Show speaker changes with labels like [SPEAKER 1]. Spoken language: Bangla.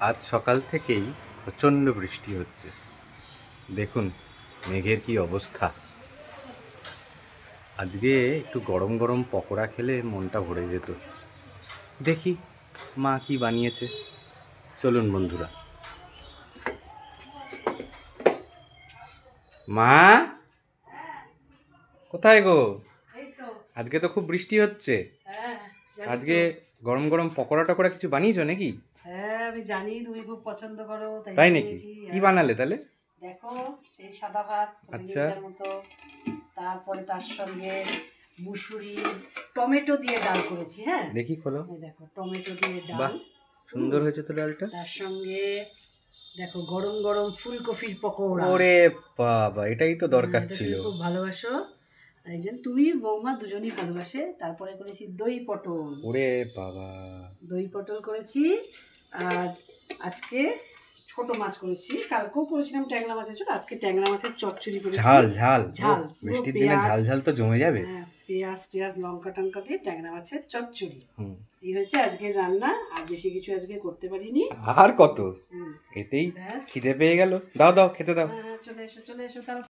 [SPEAKER 1] আজ সকাল থেকেই প্রচণ্ড বৃষ্টি হচ্ছে। দেখুন মেঘের কি অবস্থা। আজকে একটু গরম গরম পকোড়া খেলে মনটা ভরে যেত। দেখি মা কি বানিয়েছে। চলুন বন্ধুরা। মা, কোথায় গো?
[SPEAKER 2] এই তো।
[SPEAKER 1] আজকে তো খুব বৃষ্টি হচ্ছে।
[SPEAKER 2] হ্যাঁ, জানি
[SPEAKER 1] আজকে
[SPEAKER 2] তো।
[SPEAKER 1] গরম গরম পকোড়া টকোড়া কিছু বানিয়েছো নাকি?
[SPEAKER 2] হ্যাঁ, আমি জানি তুমি খুব পছন্দ করো, তাই
[SPEAKER 1] তাই নাকি?
[SPEAKER 2] বানিয়েছি।
[SPEAKER 1] কি
[SPEAKER 2] হ্যাঁ।
[SPEAKER 1] বানালে তাহলে?
[SPEAKER 2] দেখো, সেই সাদা ভাত
[SPEAKER 1] আচ্ছা।
[SPEAKER 2] প্রতিদিনকার মতো, তারপরে তার সঙ্গে মুসুরি টমেটো দিয়ে ডাল করেছি। হ্যাঁ,
[SPEAKER 1] দেখি খোলো।
[SPEAKER 2] এই দেখো টমেটো দিয়ে
[SPEAKER 1] বাহ,
[SPEAKER 2] ডাল।
[SPEAKER 1] সুন্দর হয়েছে তো ডালটা।
[SPEAKER 2] তার সঙ্গে দেখো গরম গরম ফুলকপির পকোড়া।
[SPEAKER 1] ওরে বাবা, এটাই তো দরকার
[SPEAKER 2] এটা
[SPEAKER 1] ছিল।
[SPEAKER 2] তুমি খুব ভালোবাসো, এই জন্য তুমি বৌমা দুজনেই ভালোবাসে। তারপরে করেছি দই পটল।
[SPEAKER 1] ওরে বাবা,
[SPEAKER 2] দই পটল করেছি। আর আজকে ছোট মাছ করেছি, কালকেও করেছিলাম ট্যাংরা মাছের ঝোল, আজকে ট্যাংরা মাছের চচ্চড়ি করেছি।
[SPEAKER 1] ঝাল ঝাল
[SPEAKER 2] ঝাল,
[SPEAKER 1] ও,
[SPEAKER 2] পুরো
[SPEAKER 1] বৃষ্টির দিনে
[SPEAKER 2] পেঁয়াজ,
[SPEAKER 1] ঝাল ঝাল তো জমে যাবে।
[SPEAKER 2] হ্যাঁ পেঁয়াজ টেয়াজ লঙ্কা টঙ্কা দিয়ে ট্যাংরা মাছের চচ্চড়ি।
[SPEAKER 1] হুম।
[SPEAKER 2] এই হচ্ছে আজকে রান্না, আর বেশি কিছু আজকে করতে পারিনি।
[SPEAKER 1] আর কত,
[SPEAKER 2] হুম,
[SPEAKER 1] এতেই
[SPEAKER 2] ব্যাস।
[SPEAKER 1] খিদে পেয়ে গেল। দাও দাও খেতে দাও।
[SPEAKER 2] হ্যাঁ হ্যাঁ, চলে এসো চলে এসো তাহলে।